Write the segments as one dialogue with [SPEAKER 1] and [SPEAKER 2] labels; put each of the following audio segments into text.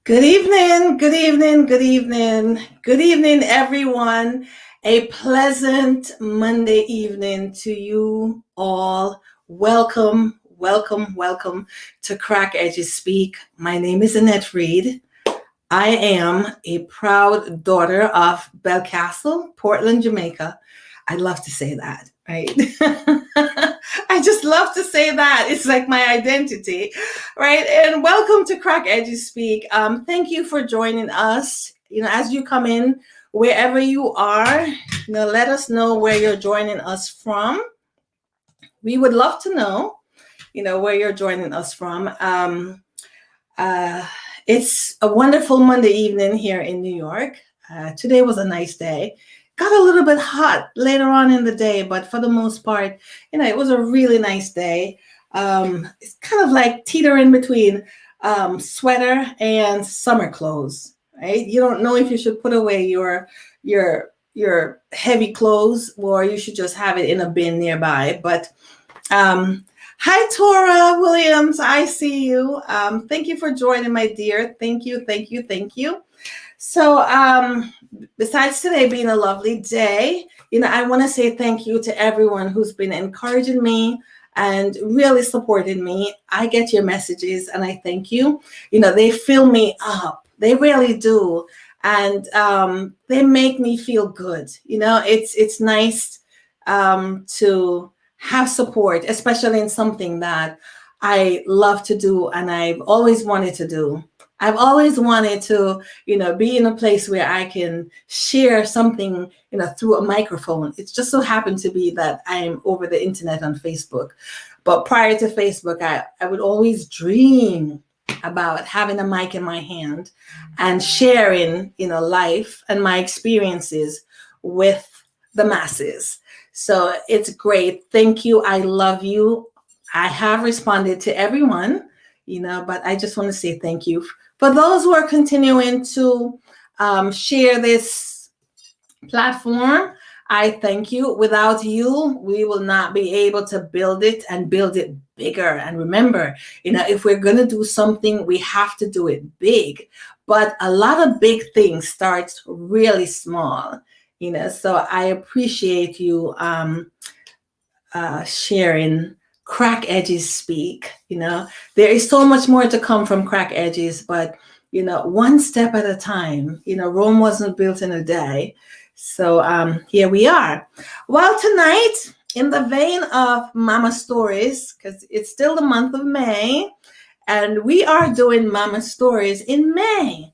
[SPEAKER 1] Good evening, good evening, good evening, good evening, everyone. A pleasant Monday evening to you all. Welcome, welcome, welcome to Crack Edges Speak. My name is Annette Reed. I am a proud daughter of Belcastle, Portland, Jamaica. I love to say that, right? I just love to say that. It's like my identity, right? And welcome to Crack Edges Speak. Thank you for joining us. As you come in, wherever you are, let us know where you're joining us from. We would love to know, where you're joining us from. Uh, it's a wonderful Monday evening here in New York. Today was a nice day. Got a little bit hot later on in the day, but for the most part, it was a really nice day. It's kind of like teetering between sweater and summer clothes, right? You don't know if you should put away your heavy clothes or you should just have it in a bin nearby. But hi, Tora Williams. I see you. Thank you for joining, my dear. Thank you, thank you, thank you. So, besides today being a lovely day, I want to say thank you to everyone who's been encouraging me and really supporting me. I get your messages and I thank you. They fill me up. They really do. And they make me feel good. It's nice to have support, especially in something that I love to do and I've always wanted to do. I've always wanted to, be in a place where I can share something, through a microphone. It's just so happened to be that I'm over the internet on Facebook. But prior to Facebook, I would always dream about having a mic in my hand and sharing, life and my experiences with the masses. So it's great. Thank you. I love you. I have responded to everyone, but I just want to say thank you. For those who are continuing to share this platform, I thank you. Without you, we will not be able to build it and build it bigger. And remember, if we're going to do something, we have to do it big. But a lot of big things start really small, so I appreciate you sharing Crack Edges Speak. There is so much more to come from Crack Edges, but one step at a time. Rome wasn't built in a day. So here we are. Well, tonight, in the vein of Mama Stories, because it's still the month of May, and we are doing Mama Stories in May,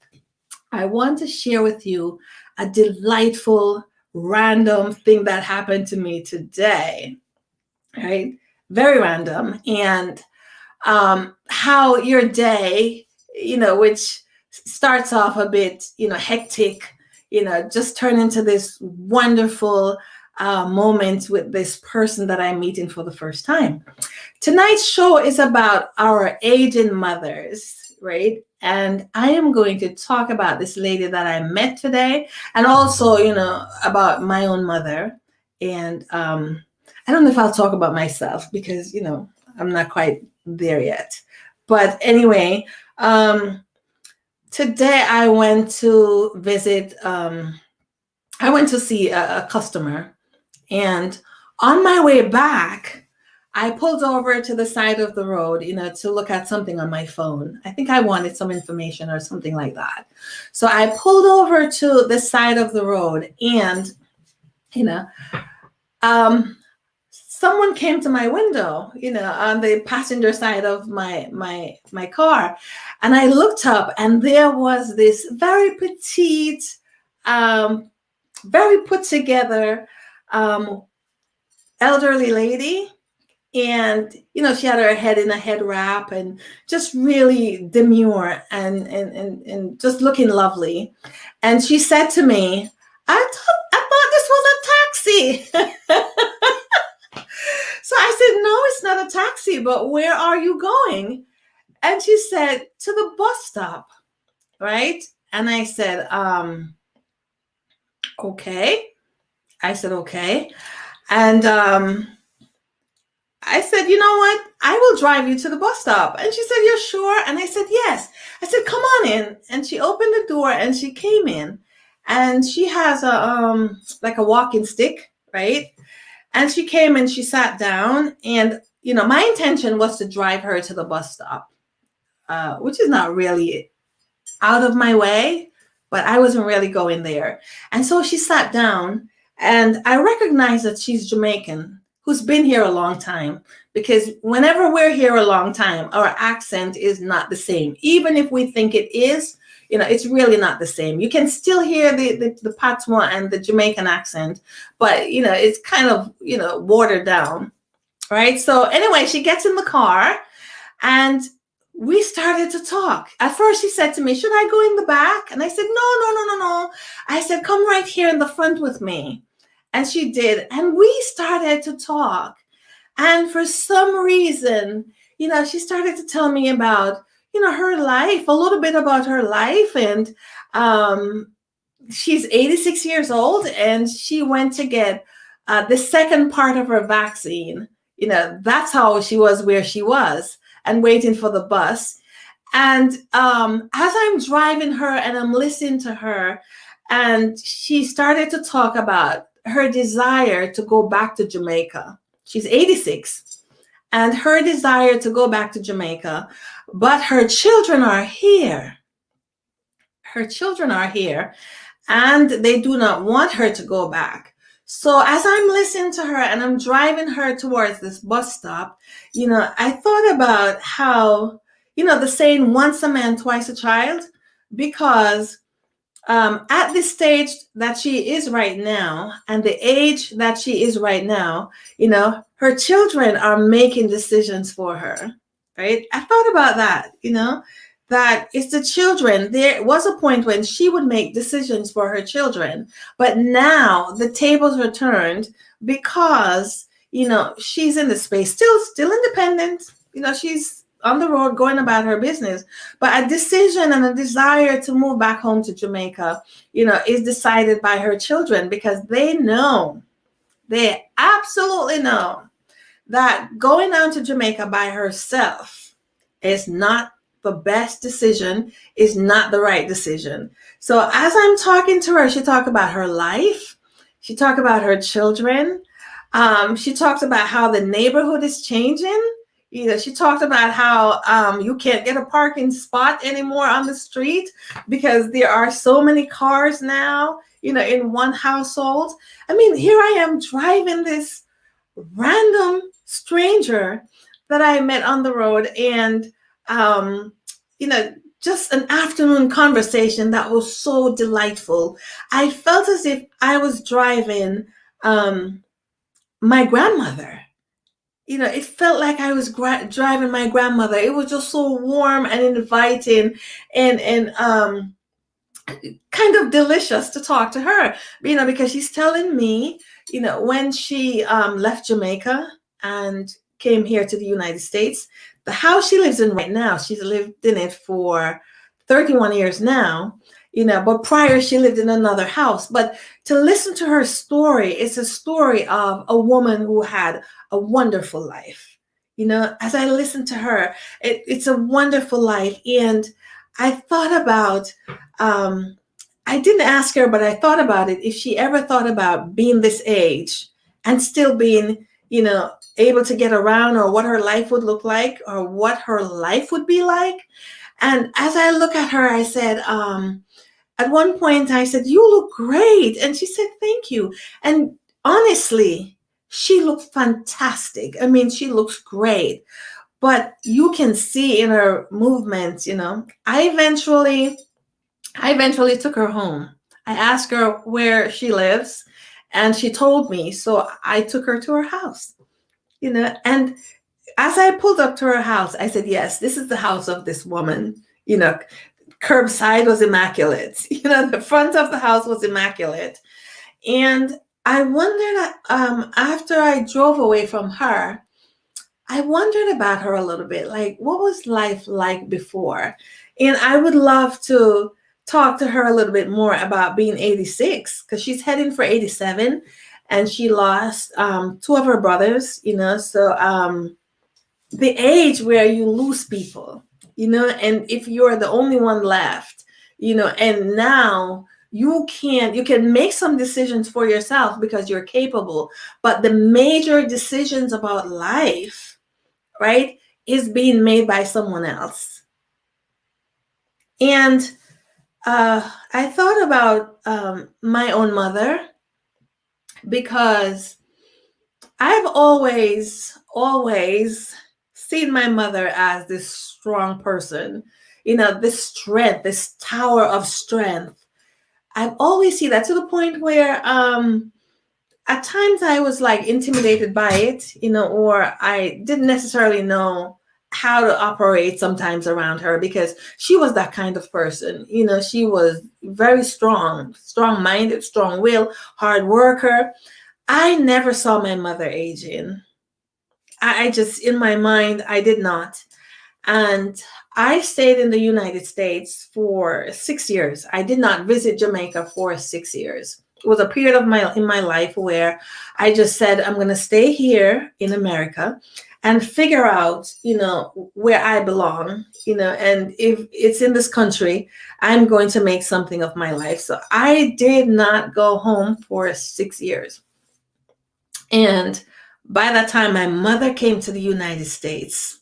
[SPEAKER 1] I want to share with you a delightful, random thing that happened to me today. Right? Very random. And how your day, which starts off a bit, hectic, just turn into this wonderful moment with this person that I'm meeting for the first time. Tonight's show is about our aging mothers, right? And I am going to talk about this lady that I met today and also, about my own mother. And I don't know if I'll talk about myself because, I'm not quite there yet. But anyway, today I went to visit, I went to see a customer. And on my way back, I pulled over to the side of the road, to look at something on my phone. I think I wanted some information or something like that. So I pulled over to the side of the road and, someone came to my window, on the passenger side of my car. And I looked up and there was this very petite, very put together, elderly lady. And, she had her head in a head wrap and just really demure and just looking lovely. And she said to me, I thought this was a taxi. So I said, no, it's not a taxi, but where are you going? And she said, to the bus stop, right? And I said, okay. I said, okay. And I said, you know what? I will drive you to the bus stop. And she said, you're sure? And I said, yes. I said, come on in. And she opened the door and she came in. And she has a like a walking stick, right? And she came and she sat down. And my intention was to drive her to the bus stop, which is not really out of my way, but I wasn't really going there. And so she sat down, and I recognized that she's Jamaican, who's been here a long time, because whenever we're here a long time, our accent is not the same. Even if we think it is, it's really not the same. You can still hear the patois and the Jamaican accent, but, it's kind of, watered down, right? So anyway, she gets in the car, and we started to talk. At first, she said to me, should I go in the back? And I said, no, no, no, no, no. I said, come right here in the front with me. And she did. And we started to talk. And for some reason, she started to tell me about, her life, a little bit about her life. And she's 86 years old, and she went to get the second part of her vaccine. That's how she was where she was, and waiting for the bus. And as I'm driving her and I'm listening to her, and she started to talk about her desire to go back to Jamaica. She's 86, and her desire to go back to Jamaica, but her children are here. Her children are here, and they do not want her to go back. So as I'm listening to her and I'm driving her towards this bus stop, I thought about how, the saying, once a man, twice a child, because at this stage that she is right now, and the age that she is right now, her children are making decisions for her, right? I thought about that, that it's the children. There was a point when she would make decisions for her children, but now the tables are turned because, she's in the space, still independent. She's on the road going about her business, but a decision and a desire to move back home to Jamaica, is decided by her children, because they absolutely know that going down to Jamaica by herself is not the best decision, is not the right decision. So as I'm talking to her, she talked about her life. She talked about her children. She talked about how the neighborhood is changing. She talked about how you can't get a parking spot anymore on the street because there are so many cars now, in one household. I mean, here I am driving this random stranger that I met on the road, and just an afternoon conversation that was so delightful. I felt as if I was driving my grandmother. It felt like I was driving my grandmother. It was just so warm and inviting, and kind of delicious to talk to her, because she's telling me, when she left Jamaica and came here to the United States, the house she lives in right now, she's lived in it for 31 years now, but prior she lived in another house. But to listen to her story, it's a story of a woman who had a wonderful life. As I listened to her, it's a wonderful life. And I thought about, I didn't ask her, but I thought about it, if she ever thought about being this age and still being, able to get around, or what her life would look like, or what her life would be like. And as I look at her, I said, at one point I said, you look great. And she said, thank you. And honestly, she looked fantastic. I mean, she looks great, but you can see in her movements, I eventually took her home. I asked her where she lives, and she told me. So I took her to her house, and as I pulled up to her house, I said, yes, this is the house of this woman. Curbside was immaculate. The front of the house was immaculate. And I wondered, after I drove away from her, I wondered about her a little bit, like, what was life like before? And I would love to talk to her a little bit more about being 86, because she's heading for 87. and she lost two of her brothers, so the age where you lose people, and if you're the only one left, and now you can make some decisions for yourself because you're capable, but the major decisions about life, right, is being made by someone else. And I thought about my own mother, because I've always seen my mother as this strong person, this strength, this tower of strength. I've always seen that, to the point where at times I was like intimidated by it, or I didn't necessarily know how to operate sometimes around her, because she was that kind of person. She was very strong minded, strong will, hard worker. I never saw my mother aging. I just, in my mind, I did not. And I stayed in the United States for 6 years. I did not visit Jamaica for 6 years. It was a period in my life where I just said, I'm going to stay here in America and figure out, where I belong, and if it's in this country, I'm going to make something of my life. So I did not go home for 6 years. And by that time, my mother came to the United States.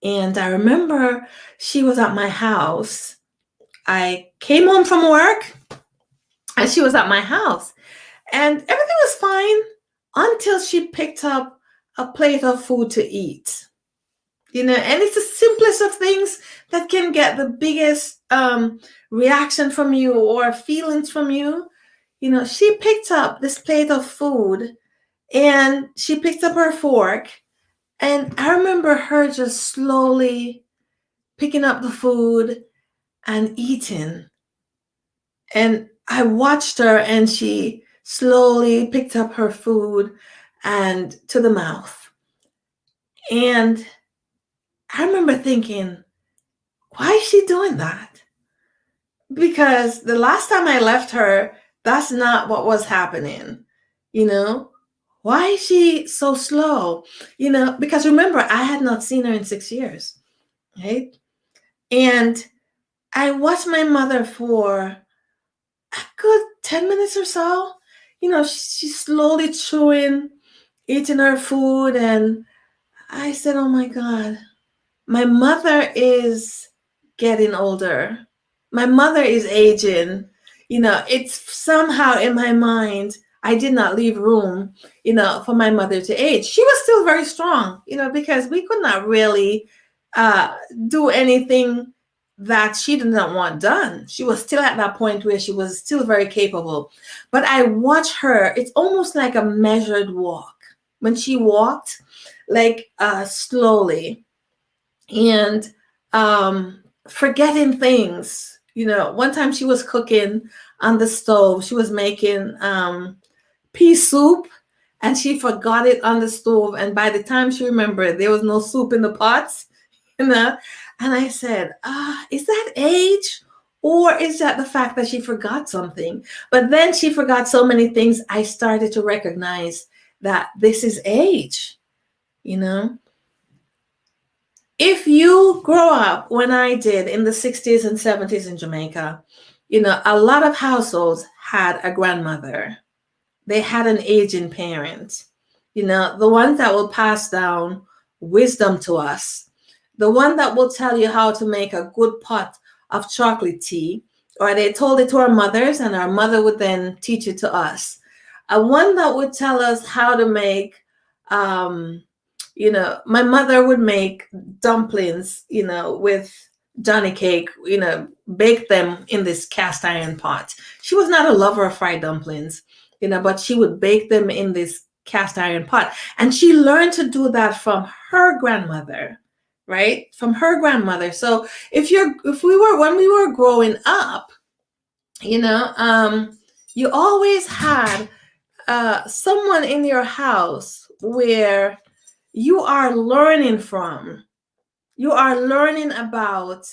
[SPEAKER 1] And I remember she was at my house. I came home from work and she was at my house. And everything was fine until she picked up a plate of food to eat. And it's the simplest of things that can get the biggest reaction from you or feelings from you. She picked up this plate of food and she picked up her fork. And I remember her just slowly picking up the food and eating. And I watched her, and she slowly picked up her food and to the mouth. And I remember thinking, why is she doing that? Because the last time I left her, that's not what was happening. Why is she so slow? Because remember, I had not seen her in 6 years, right? And I watched my mother for a good 10 minutes or so. She's slowly chewing, eating her food. And I said, oh my God, my mother is getting older. My mother is aging. It's somehow in my mind, I did not leave room, for my mother to age. She was still very strong, because we could not really do anything that she did not want done. She was still at that point where she was still very capable. But I watch her, it's almost like a measured walk. When she walked, like slowly, and forgetting things. One time she was cooking on the stove. She was making pea soup, and she forgot it on the stove. And by the time she remembered, there was no soup in the pots. And I said, is that age? Or is that the fact that she forgot something? But then she forgot so many things, I started to recognize that this is age. If you grow up when I did in the 60s and 70s in Jamaica, a lot of households had a grandmother. They had an aging parent, the ones that will pass down wisdom to us, the one that will tell you how to make a good pot of chocolate tea, or they told it to our mothers and our mother would then teach it to us. A one that would tell us how to make, my mother would make dumplings, with Johnny cake, bake them in this cast iron pot. She was not a lover of fried dumplings, but she would bake them in this cast iron pot. And she learned to do that from her grandmother, right? From her grandmother. So when we were growing up, you always had someone in your house where you are learning from. You are learning about,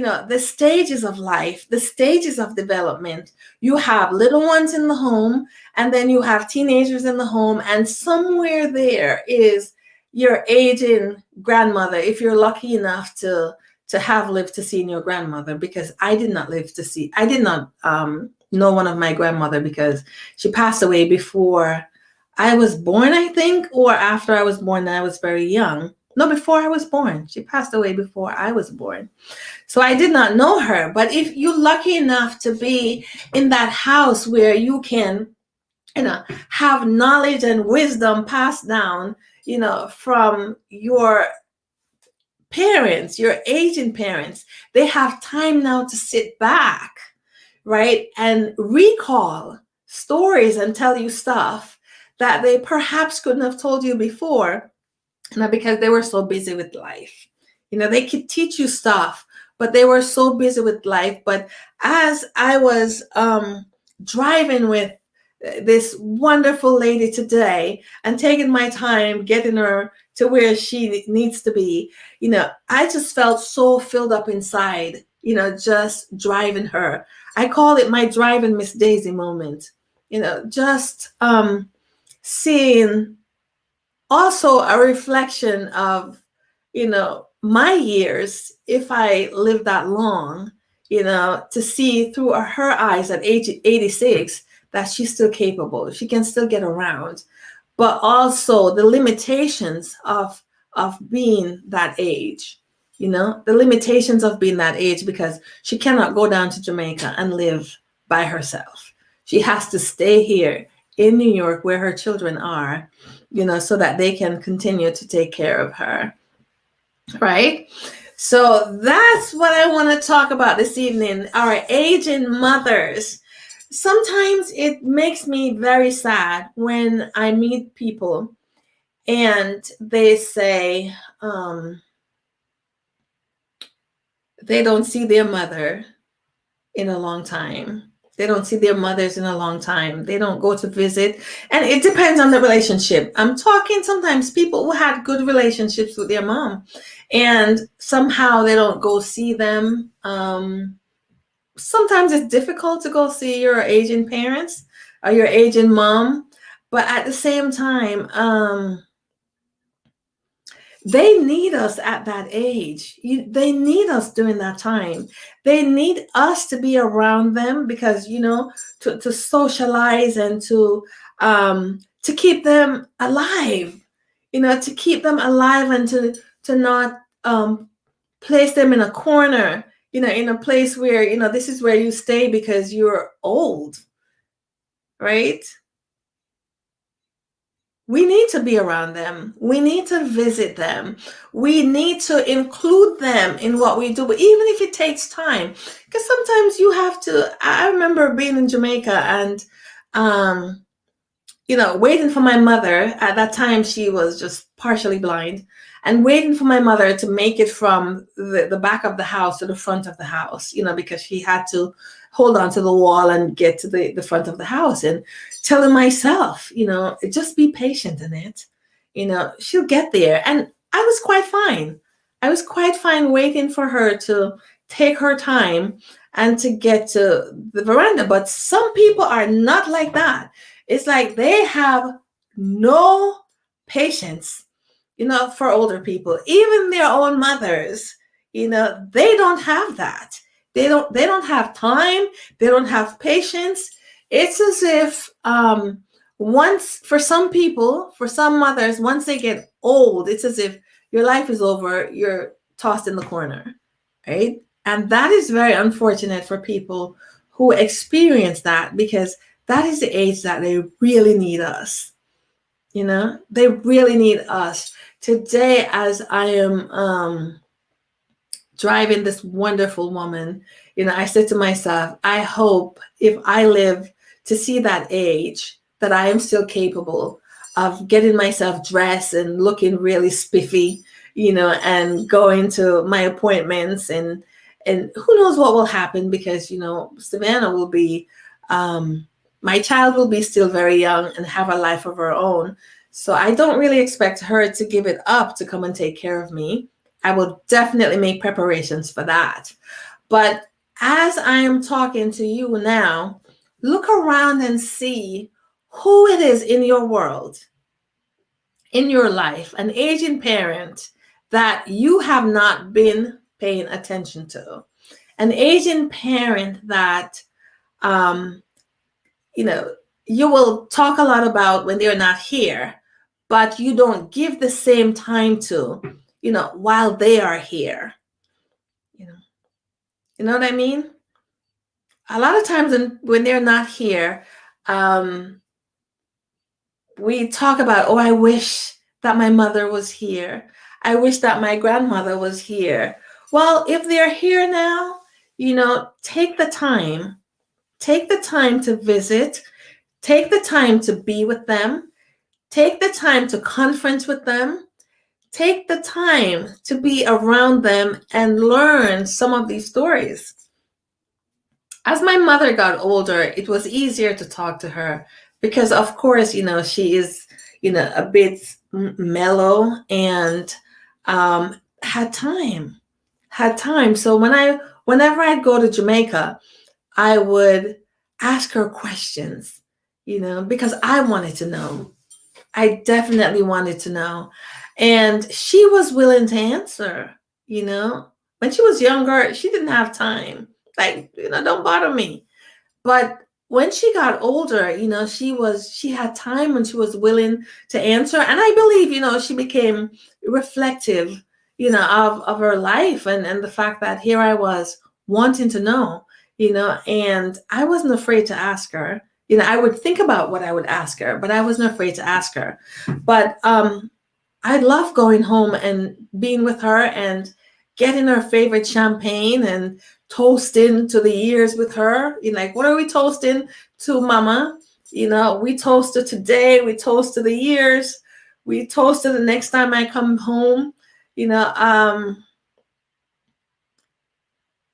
[SPEAKER 1] the stages of life, the stages of development. You have little ones in the home, and then you have teenagers in the home, and somewhere there is your aging grandmother, if you're lucky enough to have lived to see your grandmother, because I did not know one of my grandmother, because she passed away before I was born, I think, or after I was born, and I was very young. No, before I was born. She passed away before I was born. So I did not know her. But if you're lucky enough to be in that house where you can, have knowledge and wisdom passed down, from your parents, your aging parents, they have time now to sit back, right, and recall stories and tell you stuff that they perhaps couldn't have told you before, because they were so busy with life. They could teach you stuff, but they were so busy with life. But as I was driving with this wonderful lady today and taking my time getting her to where she needs to be, I just felt so filled up inside, just driving her. I call it my driving Miss Daisy moment, just seeing also a reflection of, my years, if I live that long, to see through her eyes at age 86 that she's still capable. She can still get around, but also the limitations of being that age, the limitations of being that age, because she cannot go down to Jamaica and live by herself. She has to stay here in New York where her children are, so that they can continue to take care of her. Right? So that's what I want to talk about this evening, our aging mothers. Sometimes it makes me very sad when I meet people and they say they don't see their mother in a long time. They don't see their mothers in a long time. They don't go to visit. And it depends on the relationship. I'm talking sometimes people who had good relationships with their mom, and somehow they don't go see them. Sometimes it's difficult to go see your aging parents or your aging mom. But at the same time, they need us at that age. They need us during that time. They need us to be around them, because to socialize and to keep them alive. To keep them alive, and to not place them in a corner. In a place where this is where you stay because you're old, right? We need to be around them. We need to visit them. We need to include them in what we do, but even if it takes time, because sometimes you have to. I remember being in Jamaica and, waiting for my mother. At that time, she was just partially blind, and waiting for my mother to make it from the back of the house to the front of the house, because she had to hold on to the wall and get to the front of the house, and telling myself, just be patient in it. She'll get there. And I was quite fine. I was quite fine waiting for her to take her time and to get to the veranda. But some people are not like that. It's like they have no patience, for older people. Even their own mothers, they don't have that. They don't have time. They don't have patience. It's as if once, for some people, for some mothers, once they get old, it's as if your life is over. You're tossed in the corner, right? And that is very unfortunate for people who experience that, because that is the age that they really need us. They really need us. Today, as I am driving this wonderful woman, I said to myself, I hope if I live to see that age, that I am still capable of getting myself dressed and looking really spiffy, and going to my appointments, and who knows what will happen, because, Savannah will be, my child will be still very young and have a life of her own. So I don't really expect her to give it up to come and take care of me. I will definitely make preparations for that. But as I am talking to you now, look around and see who it is in your world, in your life, an aging parent that you have not been paying attention to, an aging parent that um, you know, you will talk a lot about when they're not here, but you don't give the same time to, while they are here. You know, you know what I mean? A lot of times when they're not here, um, we talk about, oh, I wish that my mother was here. I wish that my grandmother was here. Well, if they're here now, take the time to visit, take the time to be with them, take the time to conference with them, take the time to be around them and learn some of these stories. As my mother got older, it was easier to talk to her because, of course, she is, a bit mellow and had time, So whenever I'd go to Jamaica, I would ask her questions, because I wanted to know. I definitely wanted to know. And she was willing to answer, you know. When she was younger, she didn't have time. Like, don't bother me. But when she got older, she had time and she was willing to answer. And I believe, she became reflective, of her life and the fact that here I was wanting to know, and I wasn't afraid to ask her. I would think about what I would ask her, but I wasn't afraid to ask her. But I love going home and being with her and getting her favorite champagne and toasting to the years with her. Like, what are we toasting to, Mama? We toast to today, we toast to the years, we toast to the next time I come home.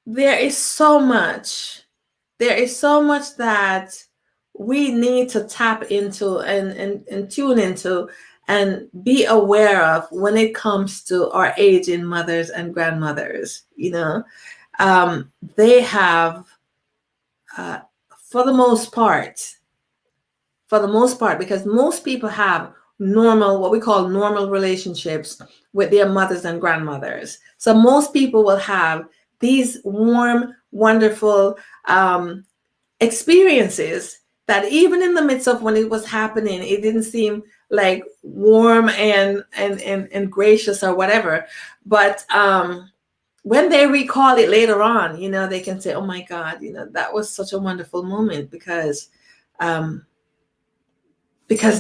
[SPEAKER 1] There is so much. There is so much that we need to tap into and tune into and be aware of when it comes to our aging mothers and grandmothers. They have, uh, for the most part, because most people have what we call normal relationships with their mothers and grandmothers. So most people will have these warm, wonderful experiences that even in the midst of when it was happening, it didn't seem like warm and gracious or whatever. But when they recall it later on, they can say, oh my God, that was such a wonderful moment because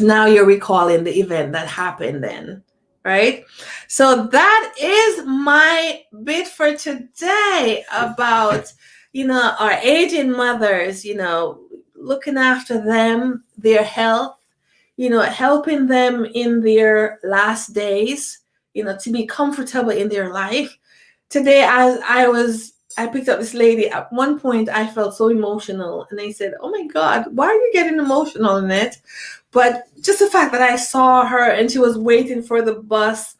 [SPEAKER 1] now you're recalling the event that happened then, right? So that is my bit for today about, our aging mothers, looking after them, their health, helping them in their last days, to be comfortable in their life. Today, as I picked up this lady. At one point, I felt so emotional, and I said, "Oh my God, why are you getting emotional in it?" But just the fact that I saw her and she was waiting for the bus,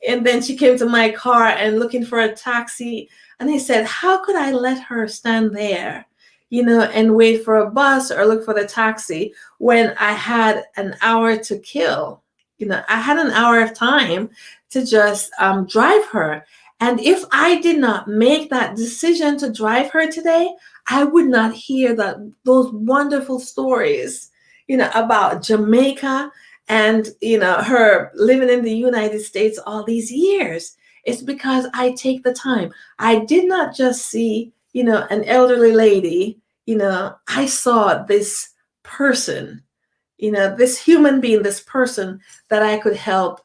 [SPEAKER 1] and then she came to my car and looking for a taxi, and I said, "How could I let her stand there, and wait for a bus or look for the taxi when I had an hour to kill? I had an hour of time to just drive her." And if I did not make that decision to drive her today, I would not hear those wonderful stories, about Jamaica and, her living in the United States all these years. It's because I take the time. I did not just see, an elderly lady, I saw this person, this human being, this person that I could help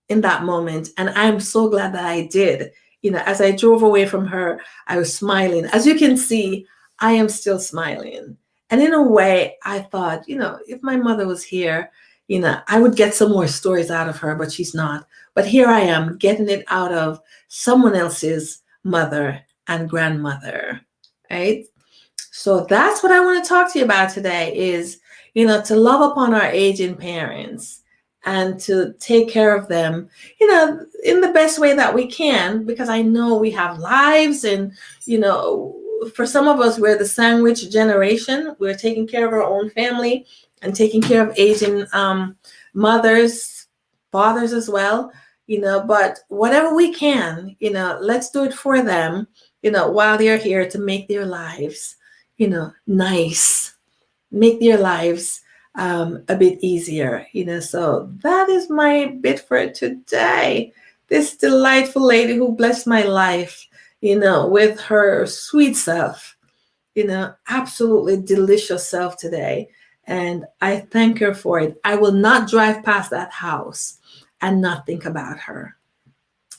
[SPEAKER 1] in that moment. And I'm so glad that I did. As I drove away from her, I was smiling. As you can see, I am still smiling. And in a way, I thought, if my mother was here, I would get some more stories out of her, but she's not. But here I am getting it out of someone else's mother and grandmother, right? So that's what I want to talk to you about today is, to love upon our aging parents and to take care of them, in the best way that we can, because I know we have lives. And, for some of us, we're the sandwich generation. We're taking care of our own family and taking care of aging mothers, fathers as well, but whatever we can, let's do it for them, while they're here, to make their lives, nice, make their lives a bit easier, So that is my bit for today. This delightful lady who blessed my life, with her sweet self, absolutely delicious self today. And I thank her for it. I will not drive past that house and not think about her.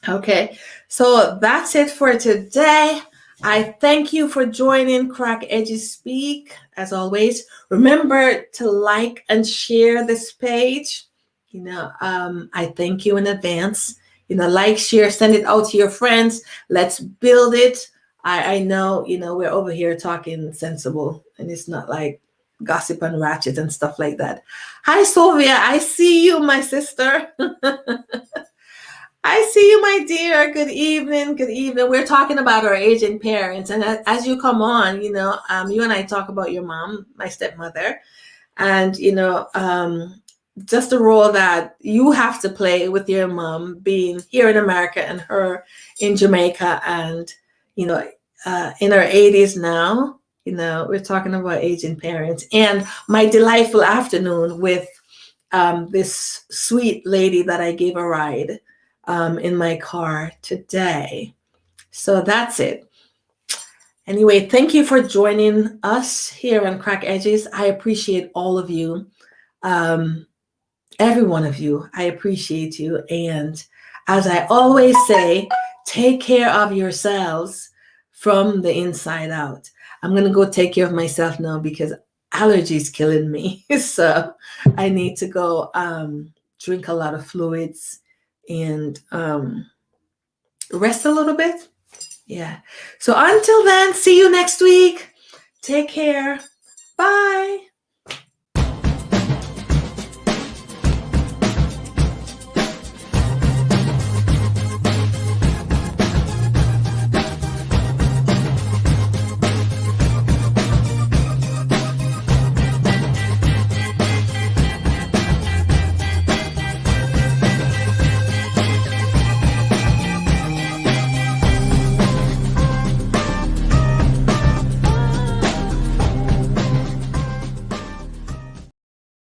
[SPEAKER 1] Okay, so that's it for today. I thank you for joining Crack Edges Speak. As always, remember to like and share this page. I thank you in advance. Like, share, send it out to your friends. Let's build it. I know, we're over here talking sensible, and it's not like gossip and ratchet and stuff like that. Hi, Sylvia. I see you, my sister. I see you, my dear. Good evening. Good evening. We're talking about our aging parents. And as you come on, you and I talk about your mom, my stepmother, and, just the role that you have to play with your mom being here in America and her in Jamaica, and, in her 80s now. We're talking about aging parents, and my delightful afternoon with this sweet lady that I gave a ride in my car today. So that's it. Anyway, thank you for joining us here on Crack Edges. I appreciate all of you. Every one of you, I appreciate you. And as I always say, take care of yourselves from the inside out. I'm going to go take care of myself now because allergies killing me. So I need to go drink a lot of fluids and rest a little bit. Yeah. So until then, see you next week. Take care. Bye.